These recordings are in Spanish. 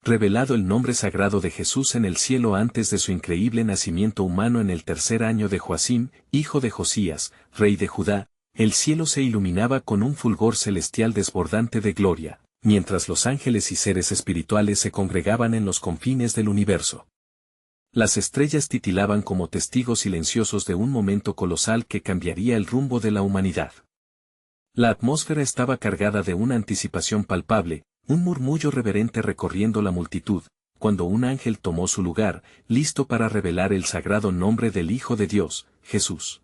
revelado el nombre sagrado de Jesús en el cielo antes de su increíble nacimiento humano en el 3er año de Joacim, hijo de Josías, rey de Judá, el cielo se iluminaba con un fulgor celestial desbordante de gloria, mientras los ángeles y seres espirituales se congregaban en los confines del universo. Las estrellas titilaban como testigos silenciosos de un momento colosal que cambiaría el rumbo de la humanidad. La atmósfera estaba cargada de una anticipación palpable, un murmullo reverente recorriendo la multitud, cuando un ángel tomó su lugar, listo para revelar el sagrado nombre del Hijo de Dios, Jesús.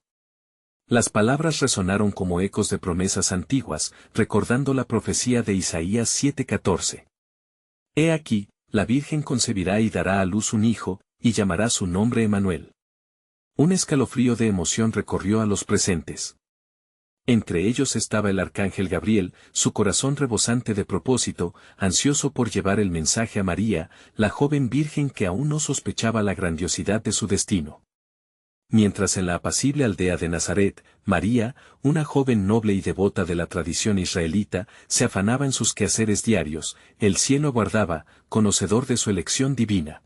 Las palabras resonaron como ecos de promesas antiguas, recordando la profecía de Isaías 7:14. He aquí, la Virgen concebirá y dará a luz un hijo, y llamará su nombre Emmanuel. Un escalofrío de emoción recorrió a los presentes. Entre ellos estaba el arcángel Gabriel, su corazón rebosante de propósito, ansioso por llevar el mensaje a María, la joven virgen que aún no sospechaba la grandiosidad de su destino. Mientras en la apacible aldea de Nazaret, María, una joven noble y devota de la tradición israelita, se afanaba en sus quehaceres diarios, el cielo aguardaba, conocedor de su elección divina.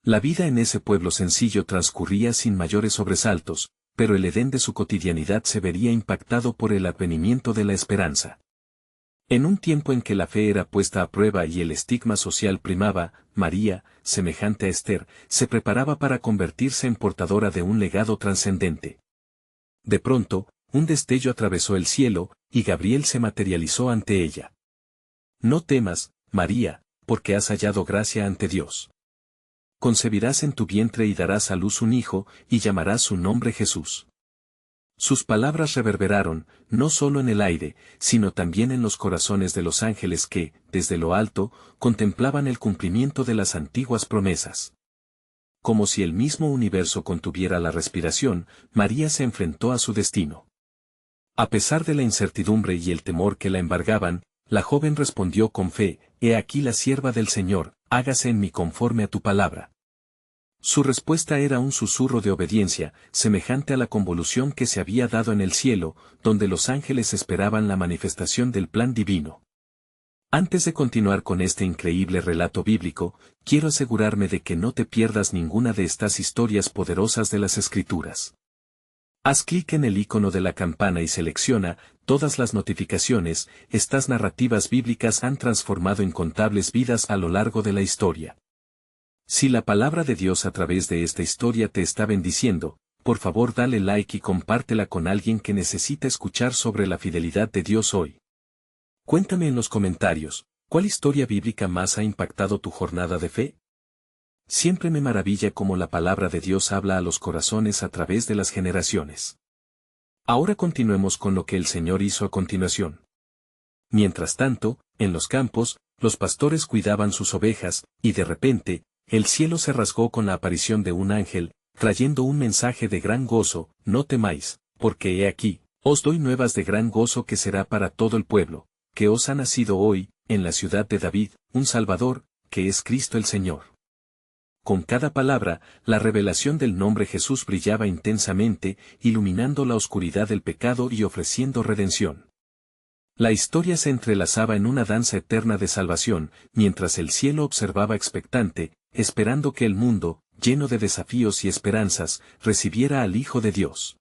La vida en ese pueblo sencillo transcurría sin mayores sobresaltos, pero el Edén de su cotidianidad se vería impactado por el advenimiento de la esperanza. En un tiempo en que la fe era puesta a prueba y el estigma social primaba, María, semejante a Esther, se preparaba para convertirse en portadora de un legado trascendente. De pronto, un destello atravesó el cielo, y Gabriel se materializó ante ella. No temas, María, porque has hallado gracia ante Dios. Concebirás en tu vientre y darás a luz un hijo, y llamarás su nombre Jesús. Sus palabras reverberaron, no solo en el aire, sino también en los corazones de los ángeles que, desde lo alto, contemplaban el cumplimiento de las antiguas promesas. Como si el mismo universo contuviera la respiración, María se enfrentó a su destino. A pesar de la incertidumbre y el temor que la embargaban, la joven respondió con fe, «He aquí la sierva del Señor, hágase en mí conforme a tu palabra». Su respuesta era un susurro de obediencia, semejante a la convolución que se había dado en el cielo, donde los ángeles esperaban la manifestación del plan divino. Antes de continuar con este increíble relato bíblico, quiero asegurarme de que no te pierdas ninguna de estas historias poderosas de las Escrituras. Haz clic en el icono de la campana y selecciona todas las notificaciones. Estas narrativas bíblicas han transformado incontables vidas a lo largo de la historia. Si la palabra de Dios a través de esta historia te está bendiciendo, por favor dale like y compártela con alguien que necesita escuchar sobre la fidelidad de Dios hoy. Cuéntame en los comentarios, ¿cuál historia bíblica más ha impactado tu jornada de fe? Siempre me maravilla cómo la palabra de Dios habla a los corazones a través de las generaciones. Ahora continuemos con lo que el Señor hizo a continuación. Mientras tanto, en los campos, los pastores cuidaban sus ovejas, y de repente, el cielo se rasgó con la aparición de un ángel, trayendo un mensaje de gran gozo: no temáis, porque he aquí, os doy nuevas de gran gozo que será para todo el pueblo, que os ha nacido hoy, en la ciudad de David, un Salvador, que es Cristo el Señor. Con cada palabra, la revelación del nombre Jesús brillaba intensamente, iluminando la oscuridad del pecado y ofreciendo redención. La historia se entrelazaba en una danza eterna de salvación, mientras el cielo observaba expectante, esperando que el mundo, lleno de desafíos y esperanzas, recibiera al Hijo de Dios.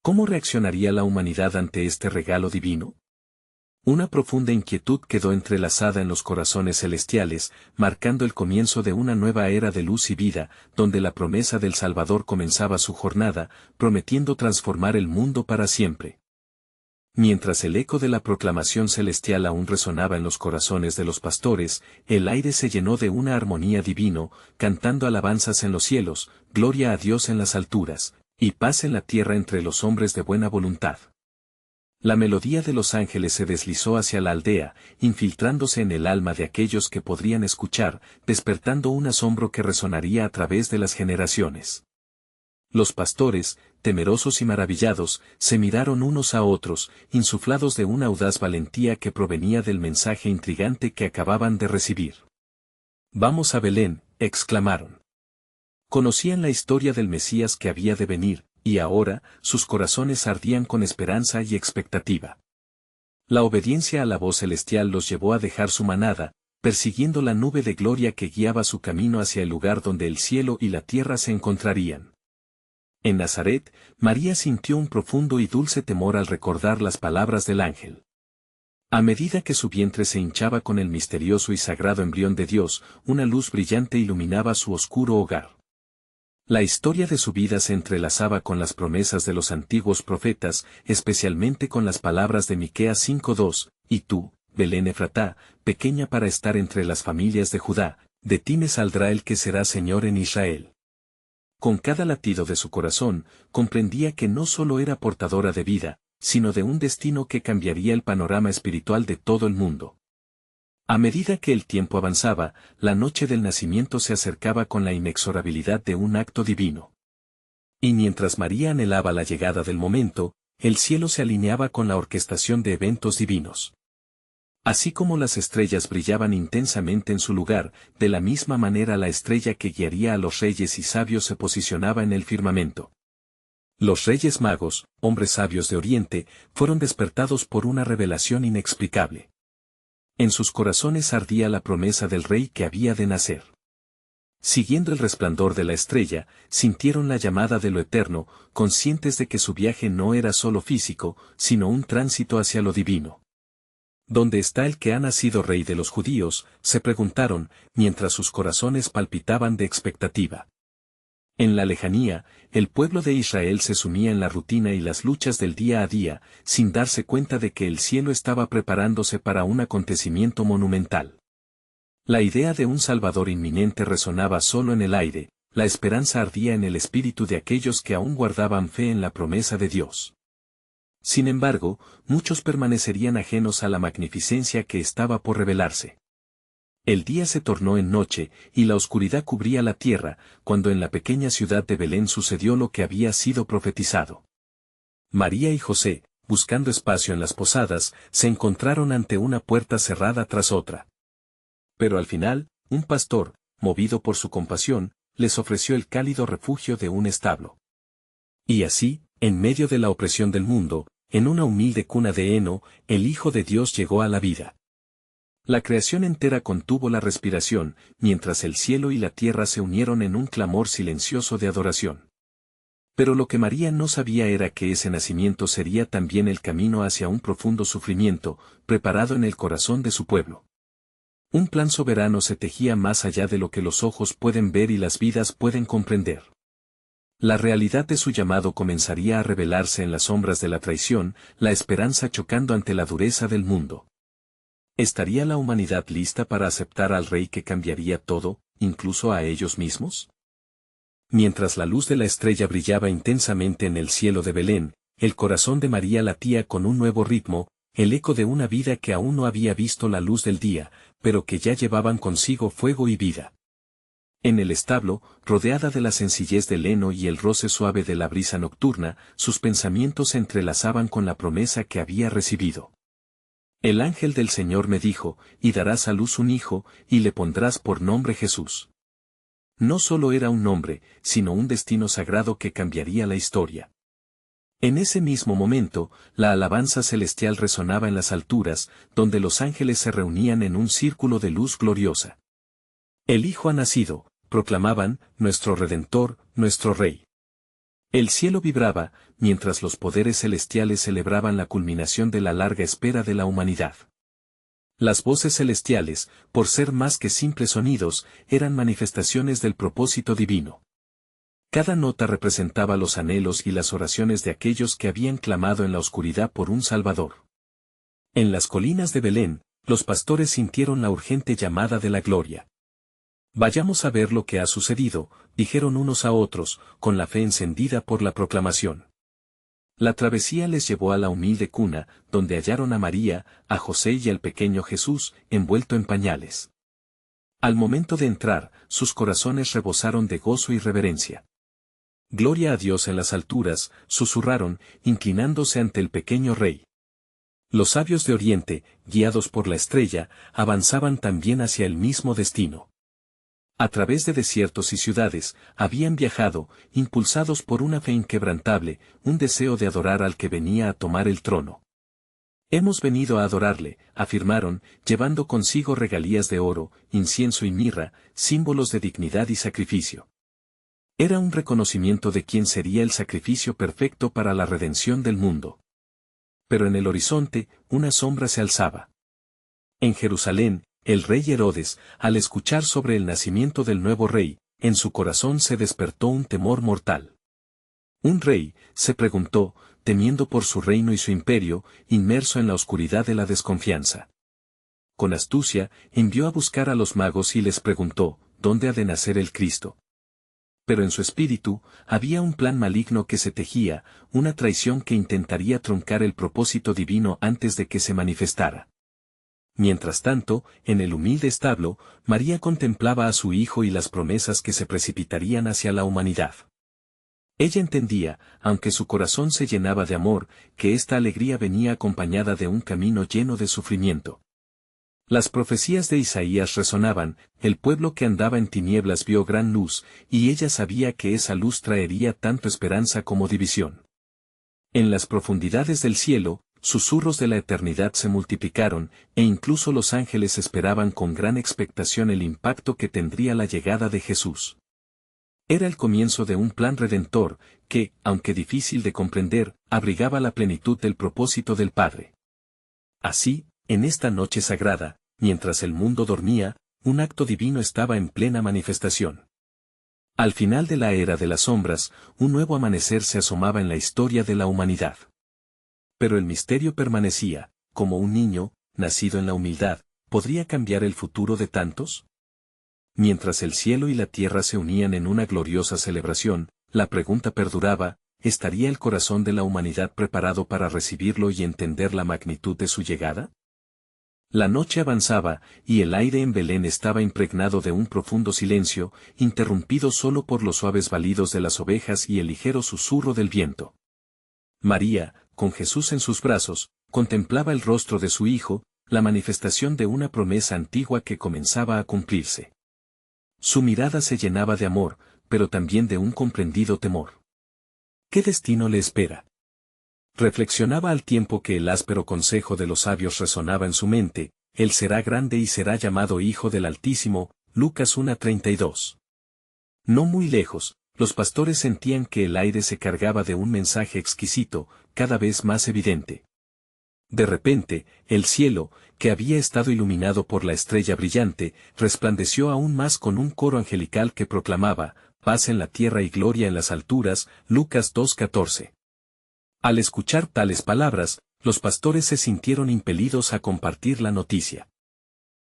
¿Cómo reaccionaría la humanidad ante este regalo divino? Una profunda inquietud quedó entrelazada en los corazones celestiales, marcando el comienzo de una nueva era de luz y vida, donde la promesa del Salvador comenzaba su jornada, prometiendo transformar el mundo para siempre. Mientras el eco de la proclamación celestial aún resonaba en los corazones de los pastores, el aire se llenó de una armonía divino, cantando alabanzas en los cielos, gloria a Dios en las alturas, y paz en la tierra entre los hombres de buena voluntad. La melodía de los ángeles se deslizó hacia la aldea, infiltrándose en el alma de aquellos que podrían escuchar, despertando un asombro que resonaría a través de las generaciones. Los pastores, temerosos y maravillados, se miraron unos a otros, insuflados de una audaz valentía que provenía del mensaje intrigante que acababan de recibir. «Vamos a Belén», exclamaron. Conocían la historia del Mesías que había de venir, y ahora, sus corazones ardían con esperanza y expectativa. La obediencia a la voz celestial los llevó a dejar su manada, persiguiendo la nube de gloria que guiaba su camino hacia el lugar donde el cielo y la tierra se encontrarían. En Nazaret, María sintió un profundo y dulce temor al recordar las palabras del ángel. A medida que su vientre se hinchaba con el misterioso y sagrado embrión de Dios, una luz brillante iluminaba su oscuro hogar. La historia de su vida se entrelazaba con las promesas de los antiguos profetas, especialmente con las palabras de Miqueas 5:2, y tú, Belén Efratá, pequeña para estar entre las familias de Judá, de ti me saldrá el que será Señor en Israel. Con cada latido de su corazón, comprendía que no solo era portadora de vida, sino de un destino que cambiaría el panorama espiritual de todo el mundo. A medida que el tiempo avanzaba, la noche del nacimiento se acercaba con la inexorabilidad de un acto divino. Y mientras María anhelaba la llegada del momento, el cielo se alineaba con la orquestación de eventos divinos. Así como las estrellas brillaban intensamente en su lugar, de la misma manera la estrella que guiaría a los reyes y sabios se posicionaba en el firmamento. Los reyes magos, hombres sabios de Oriente, fueron despertados por una revelación inexplicable. En sus corazones ardía la promesa del rey que había de nacer. Siguiendo el resplandor de la estrella, sintieron la llamada de lo eterno, conscientes de que su viaje no era solo físico, sino un tránsito hacia lo divino. ¿Dónde está el que ha nacido rey de los judíos?, se preguntaron, mientras sus corazones palpitaban de expectativa. En la lejanía, el pueblo de Israel se sumía en la rutina y las luchas del día a día, sin darse cuenta de que el cielo estaba preparándose para un acontecimiento monumental. La idea de un Salvador inminente resonaba solo en el aire, la esperanza ardía en el espíritu de aquellos que aún guardaban fe en la promesa de Dios. Sin embargo, muchos permanecerían ajenos a la magnificencia que estaba por revelarse. El día se tornó en noche, y la oscuridad cubría la tierra, cuando en la pequeña ciudad de Belén sucedió lo que había sido profetizado. María y José, buscando espacio en las posadas, se encontraron ante una puerta cerrada tras otra. Pero al final, un pastor, movido por su compasión, les ofreció el cálido refugio de un establo. Y así, en medio de la opresión del mundo, en una humilde cuna de heno, el Hijo de Dios llegó a la vida. La creación entera contuvo la respiración, mientras el cielo y la tierra se unieron en un clamor silencioso de adoración. Pero lo que María no sabía era que ese nacimiento sería también el camino hacia un profundo sufrimiento, preparado en el corazón de su pueblo. Un plan soberano se tejía más allá de lo que los ojos pueden ver y las vidas pueden comprender. La realidad de su llamado comenzaría a revelarse en las sombras de la traición, la esperanza chocando ante la dureza del mundo. ¿Estaría la humanidad lista para aceptar al rey que cambiaría todo, incluso a ellos mismos? Mientras la luz de la estrella brillaba intensamente en el cielo de Belén, el corazón de María latía con un nuevo ritmo, el eco de una vida que aún no había visto la luz del día, pero que ya llevaban consigo fuego y vida. En el establo, rodeada de la sencillez del heno y el roce suave de la brisa nocturna, sus pensamientos se entrelazaban con la promesa que había recibido. El ángel del Señor me dijo, y darás a luz un hijo, y le pondrás por nombre Jesús. No solo era un nombre, sino un destino sagrado que cambiaría la historia. En ese mismo momento, la alabanza celestial resonaba en las alturas, donde los ángeles se reunían en un círculo de luz gloriosa. El Hijo ha nacido, proclamaban, nuestro Redentor, nuestro Rey. El cielo vibraba, mientras los poderes celestiales celebraban la culminación de la larga espera de la humanidad. Las voces celestiales, por ser más que simples sonidos, eran manifestaciones del propósito divino. Cada nota representaba los anhelos y las oraciones de aquellos que habían clamado en la oscuridad por un Salvador. En las colinas de Belén, los pastores sintieron la urgente llamada de la gloria. Vayamos a ver lo que ha sucedido, dijeron unos a otros, con la fe encendida por la proclamación. La travesía les llevó a la humilde cuna, donde hallaron a María, a José y al pequeño Jesús, envuelto en pañales. Al momento de entrar, sus corazones rebosaron de gozo y reverencia. Gloria a Dios en las alturas, susurraron, inclinándose ante el pequeño rey. Los sabios de Oriente, guiados por la estrella, avanzaban también hacia el mismo destino. A través de desiertos y ciudades, habían viajado, impulsados por una fe inquebrantable, un deseo de adorar al que venía a tomar el trono. Hemos venido a adorarle, afirmaron, llevando consigo regalías de oro, incienso y mirra, símbolos de dignidad y sacrificio. Era un reconocimiento de quién sería el sacrificio perfecto para la redención del mundo. Pero en el horizonte, una sombra se alzaba. En Jerusalén, el rey Herodes, al escuchar sobre el nacimiento del nuevo rey, en su corazón se despertó un temor mortal. Un rey, se preguntó, temiendo por su reino y su imperio, inmerso en la oscuridad de la desconfianza. Con astucia, envió a buscar a los magos y les preguntó, ¿dónde ha de nacer el Cristo? Pero en su espíritu, había un plan maligno que se tejía, una traición que intentaría truncar el propósito divino antes de que se manifestara. Mientras tanto, en el humilde establo, María contemplaba a su hijo y las promesas que se precipitarían hacia la humanidad. Ella entendía, aunque su corazón se llenaba de amor, que esta alegría venía acompañada de un camino lleno de sufrimiento. Las profecías de Isaías resonaban, el pueblo que andaba en tinieblas vio gran luz, y ella sabía que esa luz traería tanto esperanza como división. En las profundidades del cielo, susurros de la eternidad se multiplicaron, e incluso los ángeles esperaban con gran expectación el impacto que tendría la llegada de Jesús. Era el comienzo de un plan redentor, que, aunque difícil de comprender, abrigaba la plenitud del propósito del Padre. Así, en esta noche sagrada, mientras el mundo dormía, un acto divino estaba en plena manifestación. Al final de la era de las sombras, un nuevo amanecer se asomaba en la historia de la humanidad. Pero el misterio permanecía, como un niño, nacido en la humildad, ¿podría cambiar el futuro de tantos? Mientras el cielo y la tierra se unían en una gloriosa celebración, la pregunta perduraba, ¿estaría el corazón de la humanidad preparado para recibirlo y entender la magnitud de su llegada? La noche avanzaba, y el aire en Belén estaba impregnado de un profundo silencio, interrumpido solo por los suaves balidos de las ovejas y el ligero susurro del viento. María, con Jesús en sus brazos, contemplaba el rostro de su hijo, la manifestación de una promesa antigua que comenzaba a cumplirse. Su mirada se llenaba de amor, pero también de un comprendido temor. ¿Qué destino le espera? Reflexionaba al tiempo que el áspero consejo de los sabios resonaba en su mente, él será grande y será llamado Hijo del Altísimo, Lucas 1:32. No muy lejos, los pastores sentían que el aire se cargaba de un mensaje exquisito, cada vez más evidente. De repente, el cielo, que había estado iluminado por la estrella brillante, resplandeció aún más con un coro angelical que proclamaba, paz en la tierra y gloria en las alturas, Lucas 2:14. Al escuchar tales palabras, los pastores se sintieron impelidos a compartir la noticia.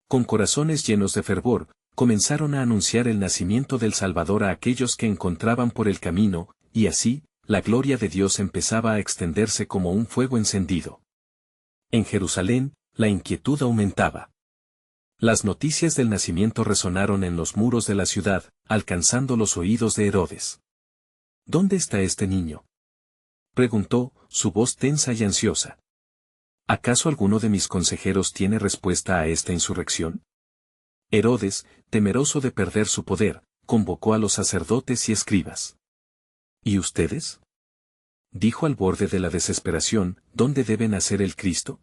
Con corazones llenos de fervor, comenzaron a anunciar el nacimiento del Salvador a aquellos que encontraban por el camino, y así, la gloria de Dios empezaba a extenderse como un fuego encendido. En Jerusalén, la inquietud aumentaba. Las noticias del nacimiento resonaron en los muros de la ciudad, alcanzando los oídos de Herodes. ¿Dónde está este niño?, preguntó, su voz tensa y ansiosa. ¿Acaso alguno de mis consejeros tiene respuesta a esta insurrección? Herodes, temeroso de perder su poder, convocó a los sacerdotes y escribas. ¿Y ustedes?, dijo al borde de la desesperación, ¿dónde debe nacer el Cristo?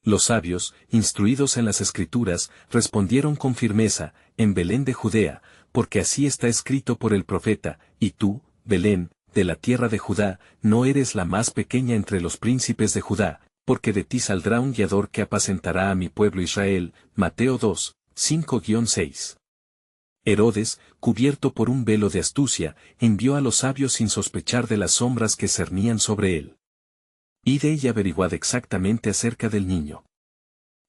Los sabios, instruidos en las Escrituras, respondieron con firmeza, en Belén de Judea, porque así está escrito por el profeta, y tú, Belén, de la tierra de Judá, no eres la más pequeña entre los príncipes de Judá, porque de ti saldrá un guiador que apacentará a mi pueblo Israel. Mateo 2, 5-6. Herodes, cubierto por un velo de astucia, envió a los sabios sin sospechar de las sombras que cernían sobre él. Id y averiguad exactamente acerca del niño.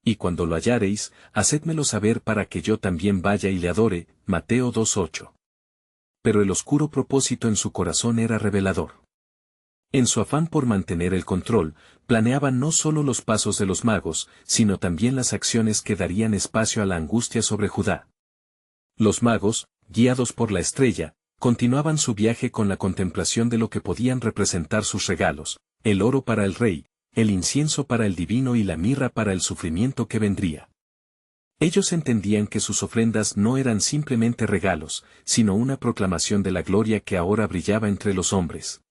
Y cuando lo hallareis, hacedmelo saber para que yo también vaya y le adore. Mateo 2:8. Pero el oscuro propósito en su corazón era revelador. En su afán por mantener el control, planeaba no solo los pasos de los magos, sino también las acciones que darían espacio a la angustia sobre Judá. Los magos, guiados por la estrella, continuaban su viaje con la contemplación de lo que podían representar sus regalos, el oro para el rey, el incienso para el divino y la mirra para el sufrimiento que vendría. Ellos entendían que sus ofrendas no eran simplemente regalos, sino una proclamación de la gloria que ahora brillaba entre los hombres.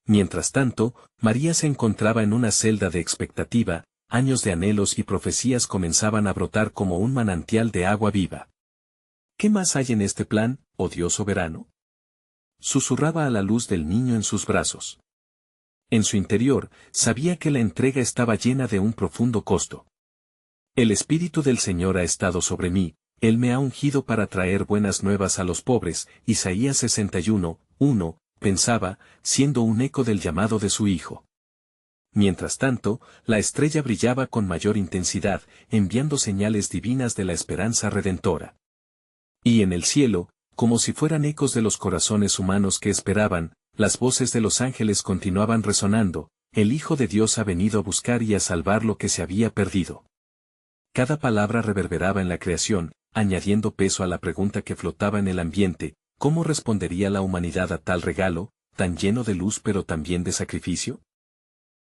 Mientras tanto, María se encontraba en una celda de expectativa, años de anhelos y profecías comenzaban a brotar como un manantial de agua viva. ¿Qué más hay en este plan, oh Dios soberano? Susurraba a la luz del niño en sus brazos. En su interior, sabía que la entrega estaba llena de un profundo costo. El Espíritu del Señor ha estado sobre mí, Él me ha ungido para traer buenas nuevas a los pobres. Isaías 61:1, pensaba, siendo un eco del llamado de su hijo. Mientras tanto, la estrella brillaba con mayor intensidad, enviando señales divinas de la esperanza redentora. Y en el cielo, como si fueran ecos de los corazones humanos que esperaban, las voces de los ángeles continuaban resonando: el Hijo de Dios ha venido a buscar y a salvar lo que se había perdido. Cada palabra reverberaba en la creación, añadiendo peso a la pregunta que flotaba en el ambiente: ¿cómo respondería la humanidad a tal regalo, tan lleno de luz pero también de sacrificio?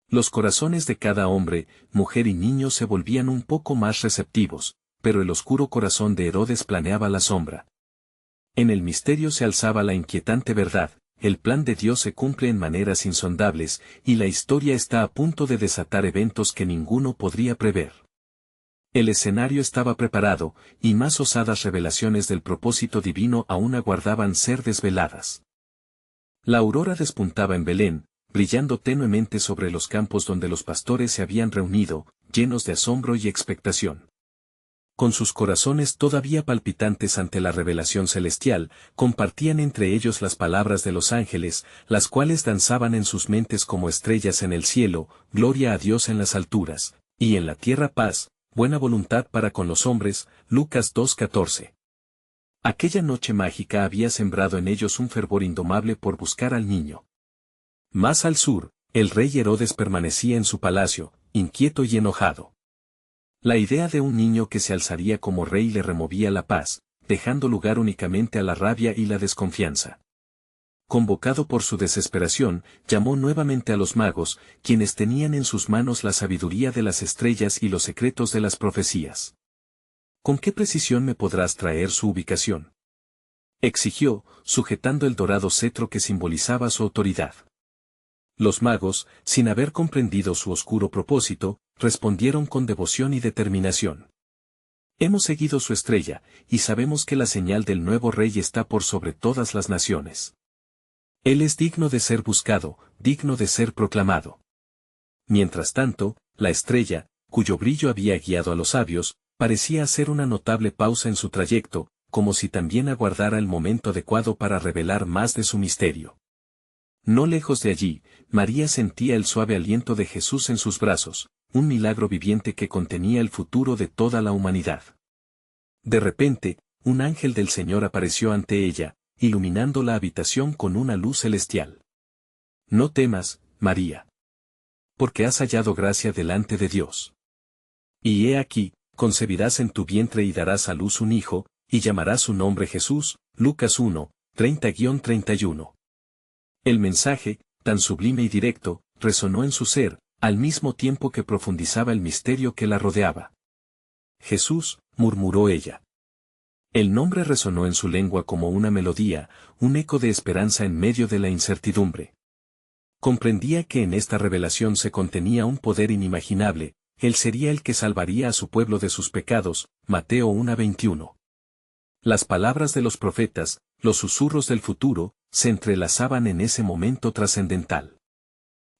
Los corazones de cada hombre, mujer y niño se volvían un poco más receptivos, pero el oscuro corazón de Herodes planeaba la sombra. En el misterio se alzaba la inquietante verdad: el plan de Dios se cumple en maneras insondables, y la historia está a punto de desatar eventos que ninguno podría prever. El escenario estaba preparado, y más osadas revelaciones del propósito divino aún aguardaban ser desveladas. La aurora despuntaba en Belén, brillando tenuemente sobre los campos donde los pastores se habían reunido, llenos de asombro y expectación. Con sus corazones todavía palpitantes ante la revelación celestial, compartían entre ellos las palabras de los ángeles, las cuales danzaban en sus mentes como estrellas en el cielo: gloria a Dios en las alturas, y en la tierra paz, buena voluntad para con los hombres. Lucas 2:14. Aquella noche mágica había sembrado en ellos un fervor indomable por buscar al niño. Más al sur, el rey Herodes permanecía en su palacio, inquieto y enojado. La idea de un niño que se alzaría como rey le removía la paz, dejando lugar únicamente a la rabia y la desconfianza. Convocado por su desesperación, llamó nuevamente a los magos, quienes tenían en sus manos la sabiduría de las estrellas y los secretos de las profecías. ¿Con qué precisión me podrás traer su ubicación?, exigió, sujetando el dorado cetro que simbolizaba su autoridad. Los magos, sin haber comprendido su oscuro propósito, respondieron con devoción y determinación: hemos seguido su estrella, y sabemos que la señal del nuevo rey está por sobre todas las naciones. Él es digno de ser buscado, digno de ser proclamado. Mientras tanto, la estrella, cuyo brillo había guiado a los sabios, parecía hacer una notable pausa en su trayecto, como si también aguardara el momento adecuado para revelar más de su misterio. No lejos de allí, María sentía el suave aliento de Jesús en sus brazos, un milagro viviente que contenía el futuro de toda la humanidad. De repente, un ángel del Señor apareció ante ella, iluminando la habitación con una luz celestial. No temas, María, porque has hallado gracia delante de Dios. Y he aquí, concebirás en tu vientre y darás a luz un hijo, y llamarás su nombre Jesús. Lucas 1:30-31. El mensaje, tan sublime y directo, resonó en su ser, al mismo tiempo que profundizaba el misterio que la rodeaba. Jesús, murmuró ella. El nombre resonó en su lengua como una melodía, un eco de esperanza en medio de la incertidumbre. Comprendía que en esta revelación se contenía un poder inimaginable: Él sería el que salvaría a su pueblo de sus pecados. Mateo 1:21. Las palabras de los profetas, los susurros del futuro, se entrelazaban en ese momento trascendental.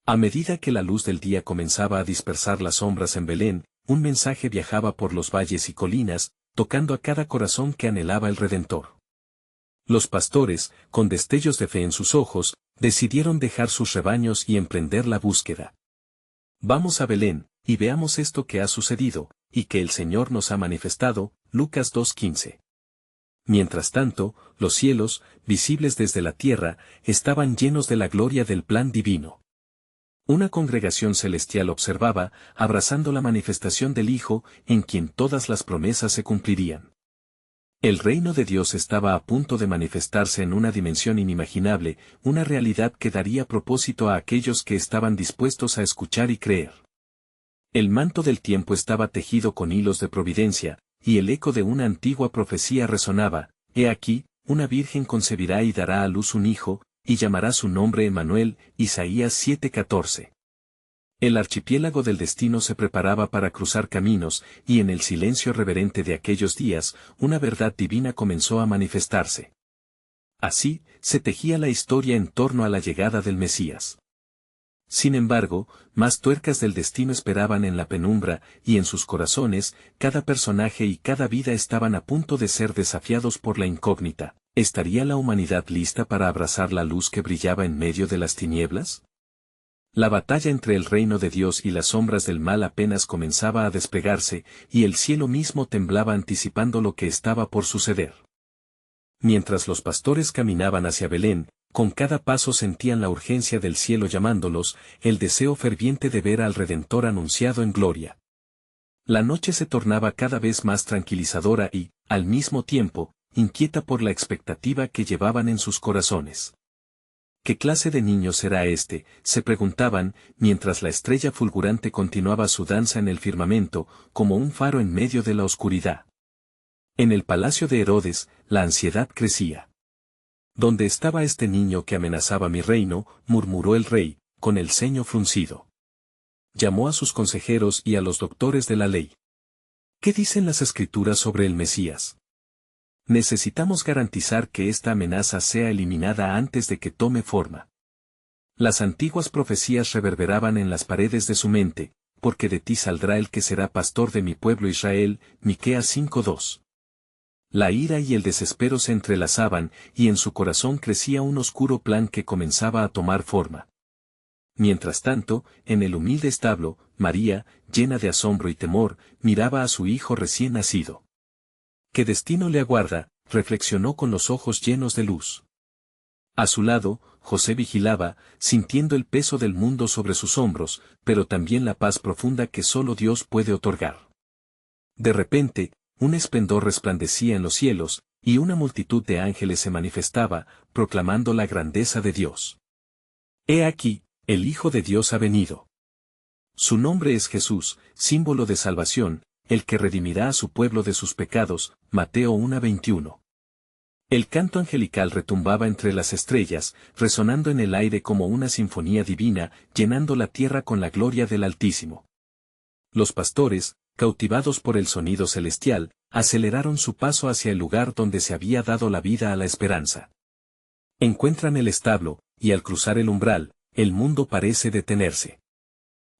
A medida que la luz del día comenzaba a dispersar las sombras en Belén, un mensaje viajaba por los valles y colinas, tocando a cada corazón que anhelaba el Redentor. Los pastores, con destellos de fe en sus ojos, decidieron dejar sus rebaños y emprender la búsqueda. Vamos a Belén, y veamos esto que ha sucedido, y que el Señor nos ha manifestado. Lucas 2:15. Mientras tanto, los cielos, visibles desde la tierra, estaban llenos de la gloria del plan divino. Una congregación celestial observaba, abrazando la manifestación del Hijo, en quien todas las promesas se cumplirían. El reino de Dios estaba a punto de manifestarse en una dimensión inimaginable, una realidad que daría propósito a aquellos que estaban dispuestos a escuchar y creer. El manto del tiempo estaba tejido con hilos de providencia, y el eco de una antigua profecía resonaba: he aquí, una virgen concebirá y dará a luz un hijo, y llamará su nombre Emmanuel, Isaías 7:14. El archipiélago del destino se preparaba para cruzar caminos, y en el silencio reverente de aquellos días, una verdad divina comenzó a manifestarse. Así, se tejía la historia en torno a la llegada del Mesías. Sin embargo, más tuercas del destino esperaban en la penumbra, y en sus corazones, cada personaje y cada vida estaban a punto de ser desafiados por la incógnita. ¿Estaría la humanidad lista para abrazar la luz que brillaba en medio de las tinieblas? La batalla entre el reino de Dios y las sombras del mal apenas comenzaba a desplegarse, y el cielo mismo temblaba anticipando lo que estaba por suceder. Mientras los pastores caminaban hacia Belén, con cada paso sentían la urgencia del cielo llamándolos, el deseo ferviente de ver al Redentor anunciado en gloria. La noche se tornaba cada vez más tranquilizadora y, al mismo tiempo, inquieta por la expectativa que llevaban en sus corazones. ¿Qué clase de niño será este?, se preguntaban, mientras la estrella fulgurante continuaba su danza en el firmamento, como un faro en medio de la oscuridad. En el palacio de Herodes, la ansiedad crecía. ¿Dónde estaba este niño que amenazaba mi reino?, murmuró el rey, con el ceño fruncido. Llamó a sus consejeros y a los doctores de la ley. ¿Qué dicen las escrituras sobre el Mesías? Necesitamos garantizar que esta amenaza sea eliminada antes de que tome forma. Las antiguas profecías reverberaban en las paredes de su mente, porque de ti saldrá el que será pastor de mi pueblo Israel, Miqueas 5:2. La ira y el desespero se entrelazaban, y en su corazón crecía un oscuro plan que comenzaba a tomar forma. Mientras tanto, en el humilde establo, María, llena de asombro y temor, miraba a su hijo recién nacido. ¿Qué destino le aguarda?, reflexionó con los ojos llenos de luz. A su lado, José vigilaba, sintiendo el peso del mundo sobre sus hombros, pero también la paz profunda que solo Dios puede otorgar. De repente, un esplendor resplandecía en los cielos, y una multitud de ángeles se manifestaba, proclamando la grandeza de Dios. He aquí, el Hijo de Dios ha venido. Su nombre es Jesús, símbolo de salvación, el que redimirá a su pueblo de sus pecados, Mateo 1:21. El canto angelical retumbaba entre las estrellas, resonando en el aire como una sinfonía divina, llenando la tierra con la gloria del Altísimo. Los pastores, cautivados por el sonido celestial, aceleraron su paso hacia el lugar donde se había dado la vida a la esperanza. Encuentran el establo, y al cruzar el umbral, el mundo parece detenerse.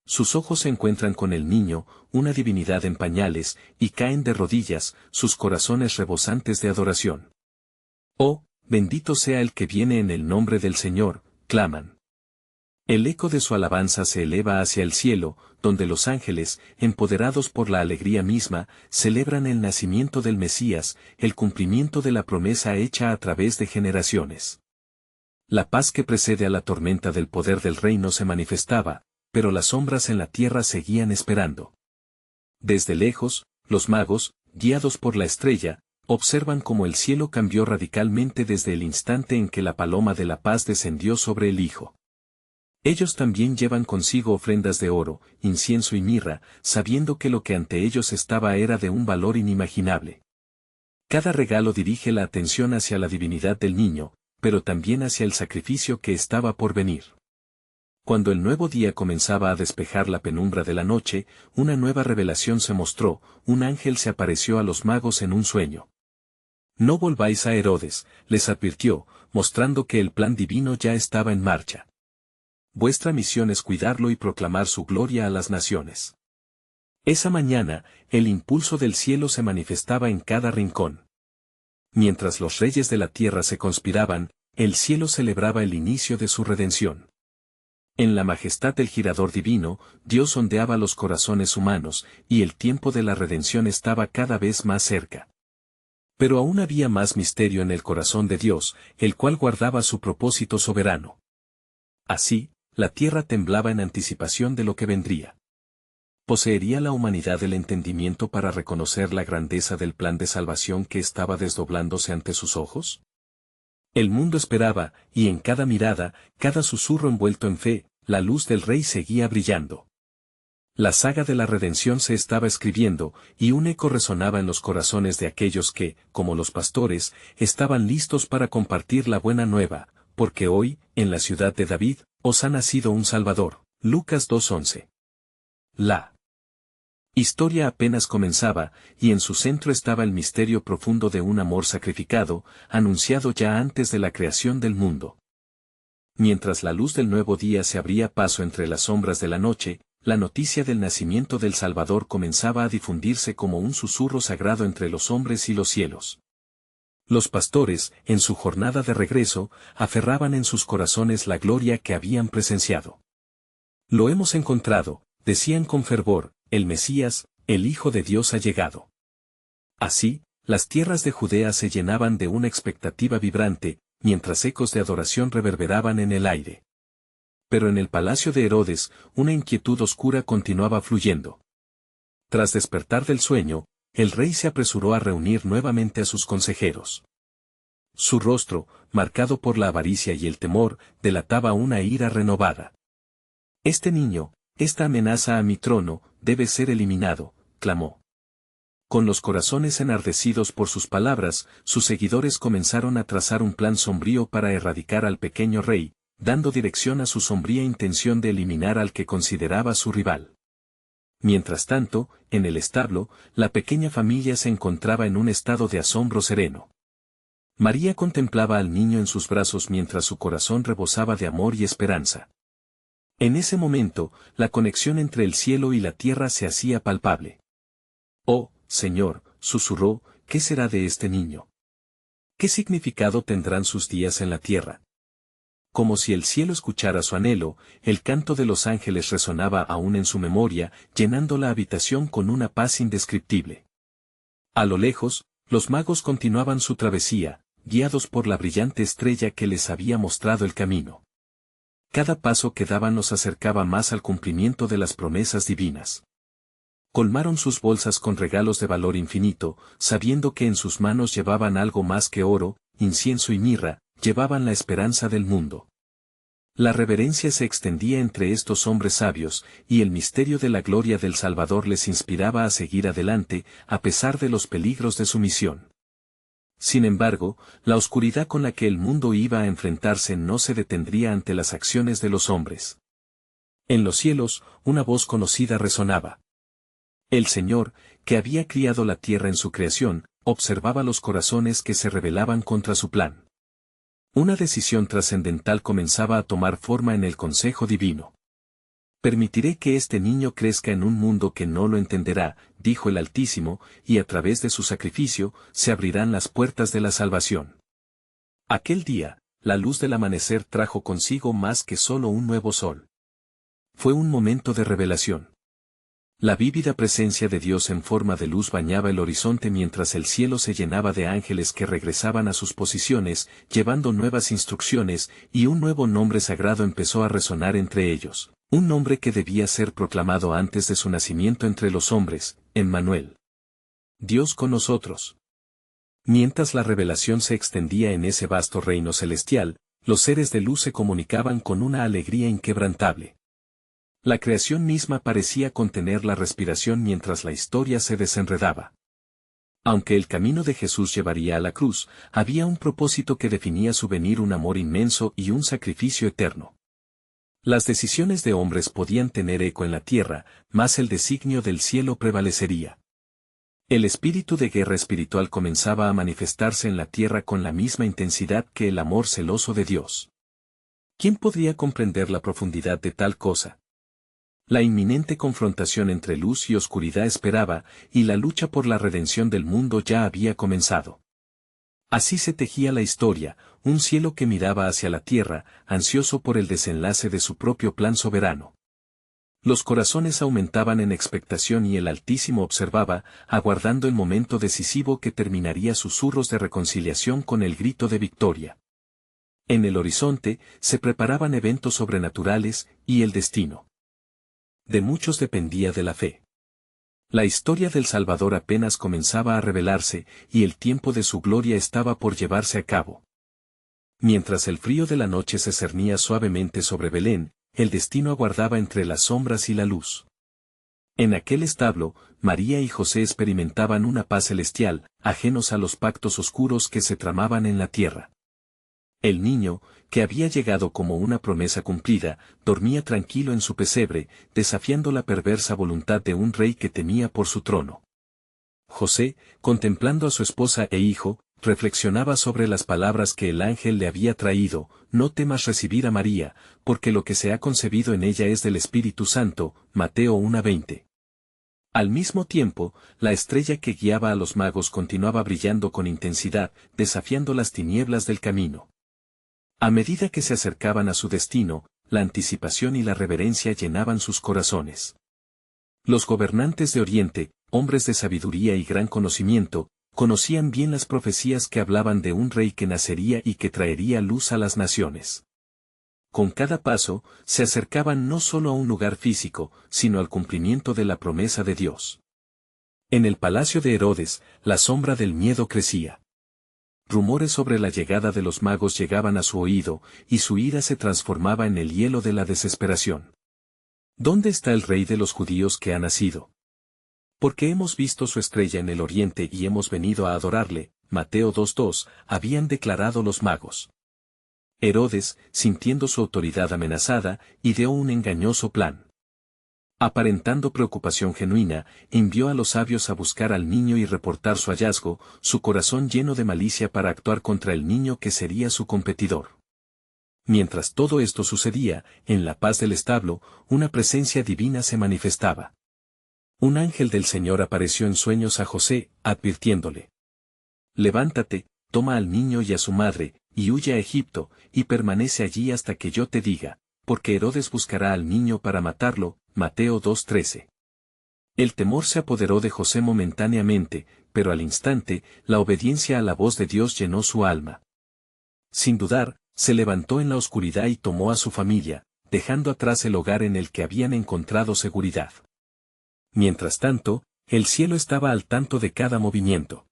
Sus ojos se encuentran con el niño, una divinidad en pañales, y caen de rodillas, sus corazones rebosantes de adoración. Oh, bendito sea el que viene en el nombre del Señor, claman. El eco de su alabanza se eleva hacia el cielo, donde los ángeles, empoderados por la alegría misma, celebran el nacimiento del Mesías, el cumplimiento de la promesa hecha a través de generaciones. La paz que precede a la tormenta del poder del reino se manifestaba, pero las sombras en la tierra seguían esperando. Desde lejos, los magos, guiados por la estrella, observan cómo el cielo cambió radicalmente desde el instante en que la paloma de la paz descendió sobre el Hijo. Ellos también llevan consigo ofrendas de oro, incienso y mirra, sabiendo que lo que ante ellos estaba era de un valor inimaginable. Cada regalo dirige la atención hacia la divinidad del niño, pero también hacia el sacrificio que estaba por venir. Cuando el nuevo día comenzaba a despejar la penumbra de la noche, una nueva revelación se mostró, un ángel se apareció a los magos en un sueño. No volváis a Herodes, les advirtió, mostrando que el plan divino ya estaba en marcha. Vuestra misión es cuidarlo y proclamar su gloria a las naciones. Esa mañana, el impulso del cielo se manifestaba en cada rincón. Mientras los reyes de la tierra se conspiraban, el cielo celebraba el inicio de su redención. En la majestad del girador divino, Dios sondeaba los corazones humanos, y el tiempo de la redención estaba cada vez más cerca. Pero aún había más misterio en el corazón de Dios, el cual guardaba su propósito soberano. Así, la tierra temblaba en anticipación de lo que vendría. ¿Poseería la humanidad el entendimiento para reconocer la grandeza del plan de salvación que estaba desdoblándose ante sus ojos? El mundo esperaba, y en cada mirada, cada susurro envuelto en fe, la luz del Rey seguía brillando. La saga de la redención se estaba escribiendo, y un eco resonaba en los corazones de aquellos que, como los pastores, estaban listos para compartir la buena nueva, porque hoy, en la ciudad de David, os ha nacido un Salvador. Lucas 2:11. La historia apenas comenzaba, y en su centro estaba el misterio profundo de un amor sacrificado, anunciado ya antes de la creación del mundo. Mientras la luz del nuevo día se abría paso entre las sombras de la noche, la noticia del nacimiento del Salvador comenzaba a difundirse como un susurro sagrado entre los hombres y los cielos. Los pastores, en su jornada de regreso, aferraban en sus corazones la gloria que habían presenciado. Lo hemos encontrado, decían con fervor, el Mesías, el Hijo de Dios ha llegado. Así, las tierras de Judea se llenaban de una expectativa vibrante, mientras ecos de adoración reverberaban en el aire. Pero en el palacio de Herodes, una inquietud oscura continuaba fluyendo. Tras despertar del sueño, el rey se apresuró a reunir nuevamente a sus consejeros. Su rostro, marcado por la avaricia y el temor, delataba una ira renovada. Este niño, esta amenaza a mi trono, debe ser eliminado, clamó. Con los corazones enardecidos por sus palabras, sus seguidores comenzaron a trazar un plan sombrío para erradicar al pequeño rey, dando dirección a su sombría intención de eliminar al que consideraba su rival. Mientras tanto, en el establo, la pequeña familia se encontraba en un estado de asombro sereno. María contemplaba al niño en sus brazos mientras su corazón rebosaba de amor y esperanza. En ese momento, la conexión entre el cielo y la tierra se hacía palpable. «Oh, Señor», susurró, «¿qué será de este niño? ¿Qué significado tendrán sus días en la tierra?» Como si el cielo escuchara su anhelo, el canto de los ángeles resonaba aún en su memoria, llenando la habitación con una paz indescriptible. A lo lejos, los magos continuaban su travesía, guiados por la brillante estrella que les había mostrado el camino. Cada paso que daban los acercaba más al cumplimiento de las promesas divinas. Colmaron sus bolsas con regalos de valor infinito, sabiendo que en sus manos llevaban algo más que oro, incienso y mirra, llevaban la esperanza del mundo. La reverencia se extendía entre estos hombres sabios, y el misterio de la gloria del Salvador les inspiraba a seguir adelante, a pesar de los peligros de su misión. Sin embargo, la oscuridad con la que el mundo iba a enfrentarse no se detendría ante las acciones de los hombres. En los cielos, una voz conocida resonaba. El Señor, que había criado la tierra en su creación, observaba los corazones que se rebelaban contra su plan. Una decisión trascendental comenzaba a tomar forma en el consejo divino. «Permitiré que este niño crezca en un mundo que no lo entenderá», dijo el Altísimo, «y a través de su sacrificio, se abrirán las puertas de la salvación». Aquel día, la luz del amanecer trajo consigo más que solo un nuevo sol. Fue un momento de revelación. La vívida presencia de Dios en forma de luz bañaba el horizonte mientras el cielo se llenaba de ángeles que regresaban a sus posiciones, llevando nuevas instrucciones, y un nuevo nombre sagrado empezó a resonar entre ellos, un nombre que debía ser proclamado antes de su nacimiento entre los hombres, Emmanuel. Dios con nosotros. Mientras la revelación se extendía en ese vasto reino celestial, los seres de luz se comunicaban con una alegría inquebrantable. La creación misma parecía contener la respiración mientras la historia se desenredaba. Aunque el camino de Jesús llevaría a la cruz, había un propósito que definía su venir: un amor inmenso y un sacrificio eterno. Las decisiones de hombres podían tener eco en la tierra, mas el designio del cielo prevalecería. El espíritu de guerra espiritual comenzaba a manifestarse en la tierra con la misma intensidad que el amor celoso de Dios. ¿Quién podría comprender la profundidad de tal cosa? La inminente confrontación entre luz y oscuridad esperaba, y la lucha por la redención del mundo ya había comenzado. Así se tejía la historia, un cielo que miraba hacia la tierra, ansioso por el desenlace de su propio plan soberano. Los corazones aumentaban en expectación y el Altísimo observaba, aguardando el momento decisivo que terminaría susurros de reconciliación con el grito de victoria. En el horizonte, se preparaban eventos sobrenaturales, y el destino de muchos dependía de la fe. La historia del Salvador apenas comenzaba a revelarse, y el tiempo de su gloria estaba por llevarse a cabo. Mientras el frío de la noche se cernía suavemente sobre Belén, el destino aguardaba entre las sombras y la luz. En aquel establo, María y José experimentaban una paz celestial, ajenos a los pactos oscuros que se tramaban en la tierra. El niño, que había llegado como una promesa cumplida, dormía tranquilo en su pesebre, desafiando la perversa voluntad de un rey que temía por su trono. José, contemplando a su esposa e hijo, reflexionaba sobre las palabras que el ángel le había traído: no temas recibir a María, porque lo que se ha concebido en ella es del Espíritu Santo. Mateo 1:20. Al mismo tiempo, la estrella que guiaba a los magos continuaba brillando con intensidad, desafiando las tinieblas del camino. A medida que se acercaban a su destino, la anticipación y la reverencia llenaban sus corazones. Los gobernantes de Oriente, hombres de sabiduría y gran conocimiento, conocían bien las profecías que hablaban de un rey que nacería y que traería luz a las naciones. Con cada paso, se acercaban no solo a un lugar físico, sino al cumplimiento de la promesa de Dios. En el palacio de Herodes, la sombra del miedo crecía. Rumores sobre la llegada de los magos llegaban a su oído, y su ira se transformaba en el hielo de la desesperación. ¿Dónde está el rey de los judíos que ha nacido? Porque hemos visto su estrella en el oriente y hemos venido a adorarle. Mateo 2:2, habían declarado los magos. Herodes, sintiendo su autoridad amenazada, ideó un engañoso plan. Aparentando preocupación genuina, envió a los sabios a buscar al niño y reportar su hallazgo, su corazón lleno de malicia para actuar contra el niño que sería su competidor. Mientras todo esto sucedía, en la paz del establo, una presencia divina se manifestaba. Un ángel del Señor apareció en sueños a José, advirtiéndole: levántate, toma al niño y a su madre, y huye a Egipto, y permanece allí hasta que yo te diga, porque Herodes buscará al niño para matarlo. Mateo 2:13. El temor se apoderó de José momentáneamente, pero al instante, la obediencia a la voz de Dios llenó su alma. Sin dudar, se levantó en la oscuridad y tomó a su familia, dejando atrás el hogar en el que habían encontrado seguridad. Mientras tanto, el cielo estaba al tanto de cada movimiento.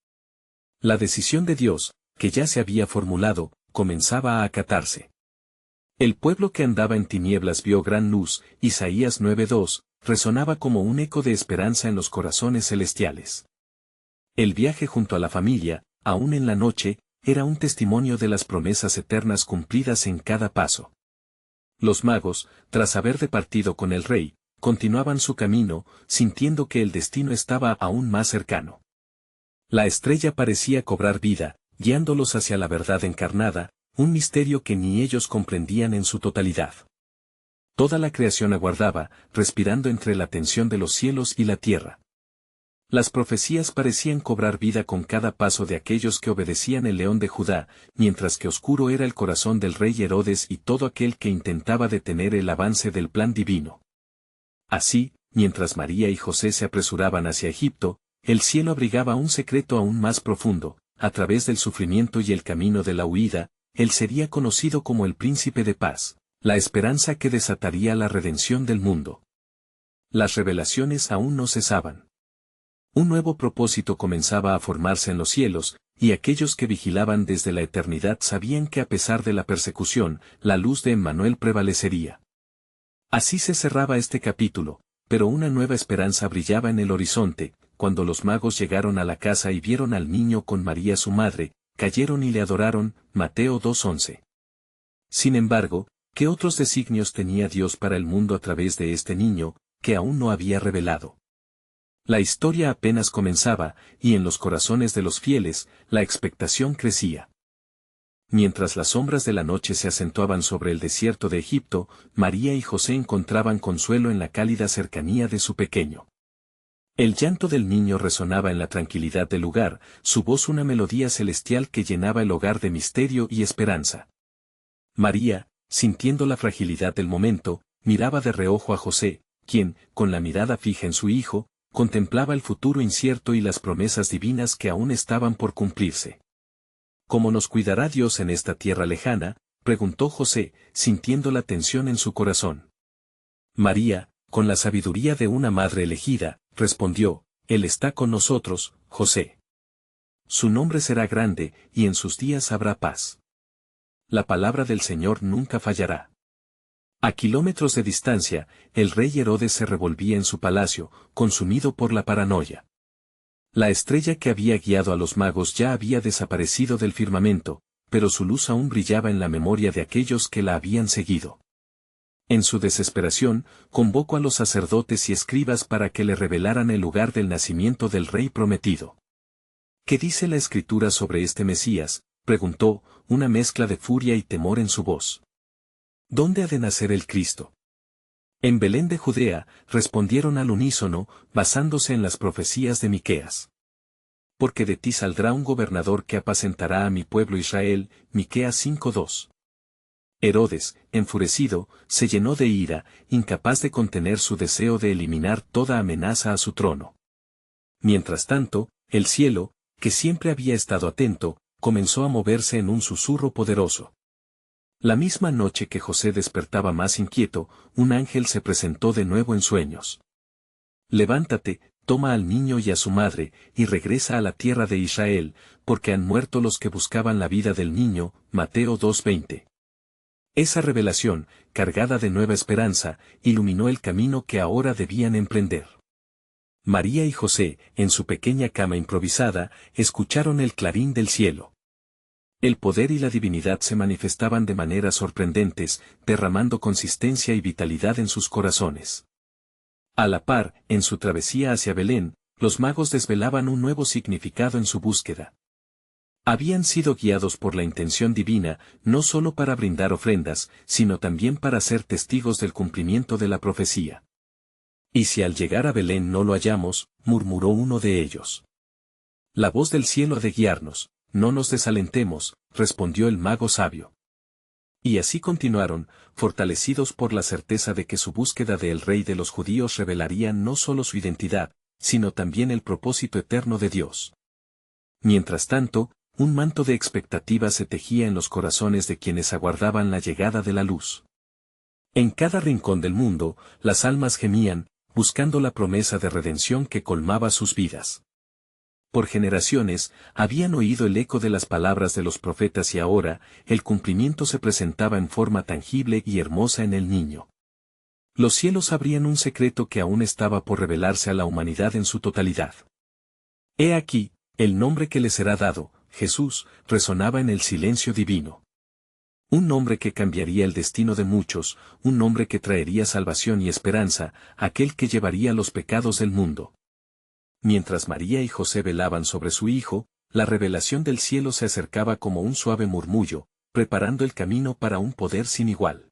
La decisión de Dios, que ya se había formulado, comenzaba a acatarse. El pueblo que andaba en tinieblas vio gran luz. Isaías 9:2, resonaba como un eco de esperanza en los corazones celestiales. El viaje junto a la familia, aún en la noche, era un testimonio de las promesas eternas cumplidas en cada paso. Los magos, tras haber departido con el rey, continuaban su camino, sintiendo que el destino estaba aún más cercano. La estrella parecía cobrar vida, guiándolos hacia la verdad encarnada, un misterio que ni ellos comprendían en su totalidad. Toda la creación aguardaba, respirando entre la tensión de los cielos y la tierra. Las profecías parecían cobrar vida con cada paso de aquellos que obedecían el león de Judá, mientras que oscuro era el corazón del rey Herodes y todo aquel que intentaba detener el avance del plan divino. Así, mientras María y José se apresuraban hacia Egipto, el cielo abrigaba un secreto aún más profundo: a través del sufrimiento y el camino de la huida, él sería conocido como el Príncipe de Paz, la esperanza que desataría la redención del mundo. Las revelaciones aún no cesaban. Un nuevo propósito comenzaba a formarse en los cielos, y aquellos que vigilaban desde la eternidad sabían que a pesar de la persecución, la luz de Emmanuel prevalecería. Así se cerraba este capítulo, pero una nueva esperanza brillaba en el horizonte. Cuando los magos llegaron a la casa y vieron al niño con María su madre, cayeron y le adoraron. Mateo 2:11. Sin embargo, ¿qué otros designios tenía Dios para el mundo a través de este niño, que aún no había revelado? La historia apenas comenzaba, y en los corazones de los fieles, la expectación crecía. Mientras las sombras de la noche se acentuaban sobre el desierto de Egipto, María y José encontraban consuelo en la cálida cercanía de su pequeño. El llanto del niño resonaba en la tranquilidad del lugar, su voz una melodía celestial que llenaba el hogar de misterio y esperanza. María, sintiendo la fragilidad del momento, miraba de reojo a José, quien, con la mirada fija en su hijo, contemplaba el futuro incierto y las promesas divinas que aún estaban por cumplirse. ¿Cómo nos cuidará Dios en esta tierra lejana?, preguntó José, sintiendo la tensión en su corazón. María, con la sabiduría de una madre elegida, respondió: Él está con nosotros, José. Su nombre será grande, y en sus días habrá paz. La palabra del Señor nunca fallará. A kilómetros de distancia, el rey Herodes se revolvía en su palacio, consumido por la paranoia. La estrella que había guiado a los magos ya había desaparecido del firmamento, pero su luz aún brillaba en la memoria de aquellos que la habían seguido. En su desesperación, convocó a los sacerdotes y escribas para que le revelaran el lugar del nacimiento del Rey prometido. ¿Qué dice la Escritura sobre este Mesías?, preguntó, una mezcla de furia y temor en su voz. ¿Dónde ha de nacer el Cristo? En Belén de Judea, respondieron al unísono, basándose en las profecías de Miqueas. Porque de ti saldrá un gobernador que apacentará a mi pueblo Israel, Miqueas 5:2. Herodes, enfurecido, se llenó de ira, incapaz de contener su deseo de eliminar toda amenaza a su trono. Mientras tanto, el cielo, que siempre había estado atento, comenzó a moverse en un susurro poderoso. La misma noche que José despertaba más inquieto, un ángel se presentó de nuevo en sueños. Levántate, toma al niño y a su madre, y regresa a la tierra de Israel, porque han muerto los que buscaban la vida del niño. Mateo 2:20. Esa revelación, cargada de nueva esperanza, iluminó el camino que ahora debían emprender. María y José, en su pequeña cama improvisada, escucharon el clarín del cielo. El poder y la divinidad se manifestaban de maneras sorprendentes, derramando consistencia y vitalidad en sus corazones. A la par, en su travesía hacia Belén, los magos desvelaban un nuevo significado en su búsqueda. Habían sido guiados por la intención divina, no solo para brindar ofrendas, sino también para ser testigos del cumplimiento de la profecía. «Y si al llegar a Belén no lo hallamos», murmuró uno de ellos. «La voz del cielo ha de guiarnos, no nos desalentemos», respondió el mago sabio. Y así continuaron, fortalecidos por la certeza de que su búsqueda del Rey de los judíos revelaría no solo su identidad, sino también el propósito eterno de Dios. Mientras tanto, un manto de expectativa se tejía en los corazones de quienes aguardaban la llegada de la luz. En cada rincón del mundo, las almas gemían, buscando la promesa de redención que colmaba sus vidas. Por generaciones, habían oído el eco de las palabras de los profetas y ahora, el cumplimiento se presentaba en forma tangible y hermosa en el niño. Los cielos abrían un secreto que aún estaba por revelarse a la humanidad en su totalidad. He aquí, el nombre que le será dado, Jesús, resonaba en el silencio divino. Un nombre que cambiaría el destino de muchos, un nombre que traería salvación y esperanza, aquel que llevaría los pecados del mundo. Mientras María y José velaban sobre su hijo, la revelación del cielo se acercaba como un suave murmullo, preparando el camino para un poder sin igual.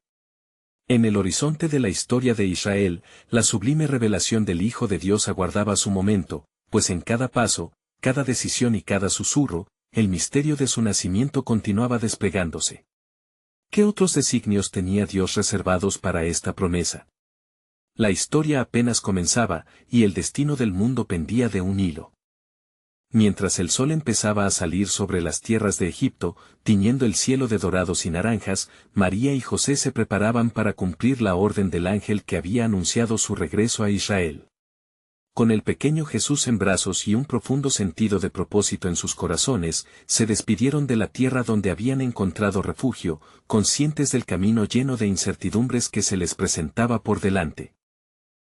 En el horizonte de la historia de Israel, la sublime revelación del Hijo de Dios aguardaba su momento, pues en cada paso, cada decisión y cada susurro, el misterio de su nacimiento continuaba desplegándose. ¿Qué otros designios tenía Dios reservados para esta promesa? La historia apenas comenzaba, y el destino del mundo pendía de un hilo. Mientras el sol empezaba a salir sobre las tierras de Egipto, tiñendo el cielo de dorados y naranjas, María y José se preparaban para cumplir la orden del ángel que había anunciado su regreso a Israel. Con el pequeño Jesús en brazos y un profundo sentido de propósito en sus corazones, se despidieron de la tierra donde habían encontrado refugio, conscientes del camino lleno de incertidumbres que se les presentaba por delante.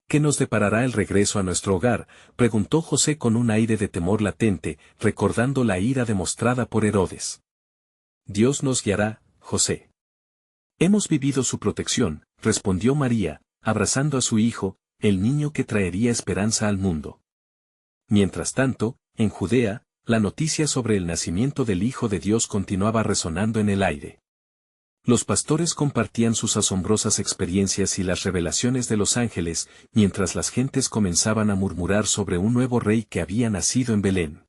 ¿Qué nos deparará el regreso a nuestro hogar?, preguntó José con un aire de temor latente, recordando la ira demostrada por Herodes. Dios nos guiará, José. Hemos vivido su protección, respondió María, abrazando a su hijo, el niño que traería esperanza al mundo. Mientras tanto, en Judea, la noticia sobre el nacimiento del Hijo de Dios continuaba resonando en el aire. Los pastores compartían sus asombrosas experiencias y las revelaciones de los ángeles, mientras las gentes comenzaban a murmurar sobre un nuevo rey que había nacido en Belén.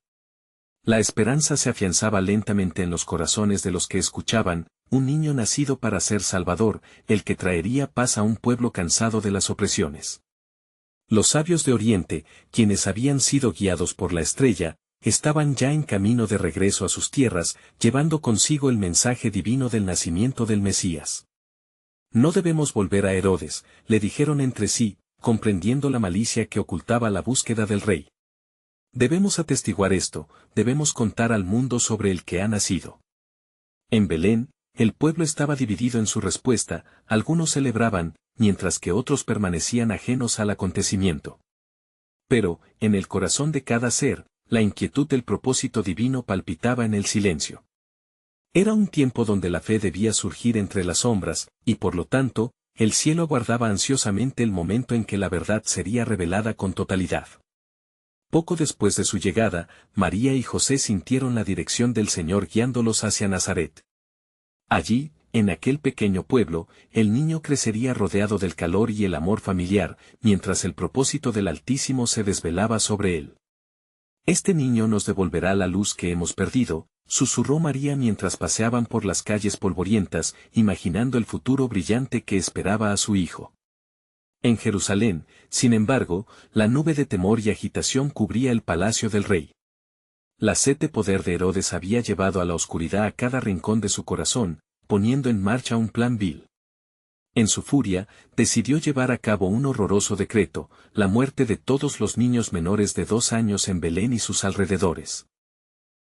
La esperanza se afianzaba lentamente en los corazones de los que escuchaban, un niño nacido para ser Salvador, el que traería paz a un pueblo cansado de las opresiones. Los sabios de Oriente, quienes habían sido guiados por la estrella, estaban ya en camino de regreso a sus tierras, llevando consigo el mensaje divino del nacimiento del Mesías. No debemos volver a Herodes, le dijeron entre sí, comprendiendo la malicia que ocultaba la búsqueda del rey. Debemos atestiguar esto, debemos contar al mundo sobre el que ha nacido. En Belén, el pueblo estaba dividido en su respuesta, algunos celebraban, mientras que otros permanecían ajenos al acontecimiento. Pero, en el corazón de cada ser, la inquietud del propósito divino palpitaba en el silencio. Era un tiempo donde la fe debía surgir entre las sombras, y por lo tanto, el cielo aguardaba ansiosamente el momento en que la verdad sería revelada con totalidad. Poco después de su llegada, María y José sintieron la dirección del Señor guiándolos hacia Nazaret. Allí, en aquel pequeño pueblo, el niño crecería rodeado del calor y el amor familiar, mientras el propósito del Altísimo se desvelaba sobre él. Este niño nos devolverá la luz que hemos perdido, susurró María mientras paseaban por las calles polvorientas, imaginando el futuro brillante que esperaba a su hijo. En Jerusalén, sin embargo, la nube de temor y agitación cubría el palacio del rey. La sed de poder de Herodes había llevado a la oscuridad a cada rincón de su corazón, poniendo en marcha un plan vil. En su furia, decidió llevar a cabo un horroroso decreto, la muerte de todos los niños menores de 2 años en Belén y sus alrededores.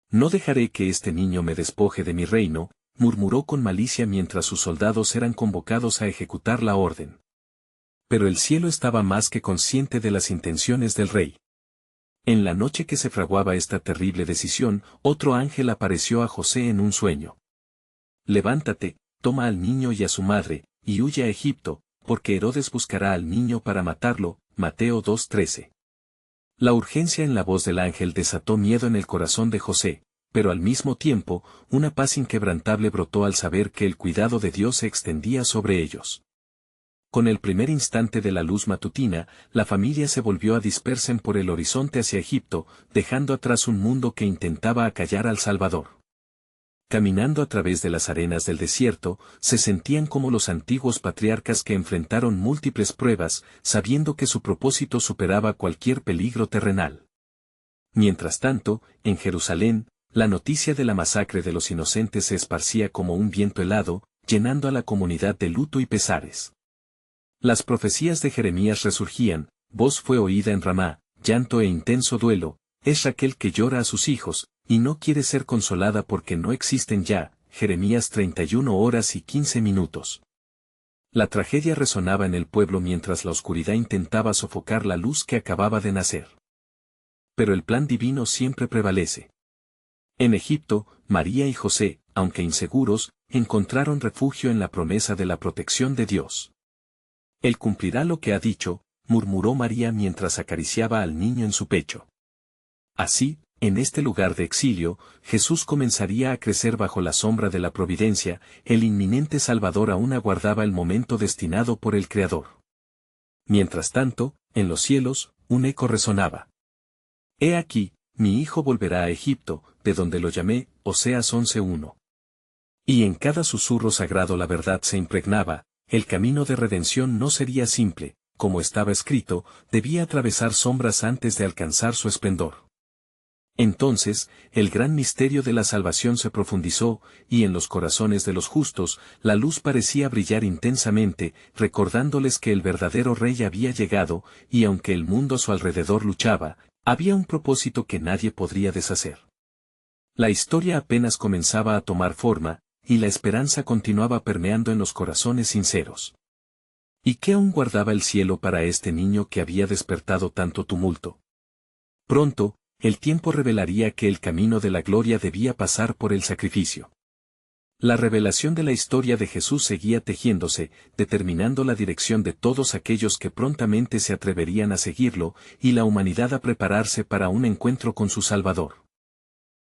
No dejaré que este niño me despoje de mi reino, murmuró con malicia mientras sus soldados eran convocados a ejecutar la orden. Pero el cielo estaba más que consciente de las intenciones del rey. En la noche que se fraguaba esta terrible decisión, otro ángel apareció a José en un sueño. Levántate, toma al niño y a su madre, y huye a Egipto, porque Herodes buscará al niño para matarlo. Mateo 2:13. La urgencia en la voz del ángel desató miedo en el corazón de José, pero al mismo tiempo, una paz inquebrantable brotó al saber que el cuidado de Dios se extendía sobre ellos. Con el primer instante de la luz matutina, la familia se volvió a dispersen por el horizonte hacia Egipto, dejando atrás un mundo que intentaba acallar al Salvador. Caminando a través de las arenas del desierto, se sentían como los antiguos patriarcas que enfrentaron múltiples pruebas, sabiendo que su propósito superaba cualquier peligro terrenal. Mientras tanto, en Jerusalén, la noticia de la masacre de los inocentes se esparcía como un viento helado, llenando a la comunidad de luto y pesares. Las profecías de Jeremías resurgían, voz fue oída en Ramá, llanto e intenso duelo, es Raquel que llora a sus hijos, y no quiere ser consolada porque no existen ya. Jeremías 31:15. La tragedia resonaba en el pueblo mientras la oscuridad intentaba sofocar la luz que acababa de nacer. Pero el plan divino siempre prevalece. En Egipto, María y José, aunque inseguros, encontraron refugio en la promesa de la protección de Dios. Él cumplirá lo que ha dicho, murmuró María mientras acariciaba al niño en su pecho. Así, en este lugar de exilio, Jesús comenzaría a crecer bajo la sombra de la providencia, el inminente Salvador aún aguardaba el momento destinado por el Creador. Mientras tanto, en los cielos, un eco resonaba. He aquí, mi hijo volverá a Egipto, de donde lo llamé, Oseas 11:1. Y en cada susurro sagrado la verdad se impregnaba, el camino de redención no sería simple, como estaba escrito, debía atravesar sombras antes de alcanzar su esplendor. Entonces, el gran misterio de la salvación se profundizó, y en los corazones de los justos, la luz parecía brillar intensamente, recordándoles que el verdadero Rey había llegado, y aunque el mundo a su alrededor luchaba, había un propósito que nadie podría deshacer. La historia apenas comenzaba a tomar forma, y la esperanza continuaba permeando en los corazones sinceros. ¿Y qué aún guardaba el cielo para este niño que había despertado tanto tumulto? Pronto, el tiempo revelaría que el camino de la gloria debía pasar por el sacrificio. La revelación de la historia de Jesús seguía tejiéndose, determinando la dirección de todos aquellos que prontamente se atreverían a seguirlo, y la humanidad a prepararse para un encuentro con su Salvador.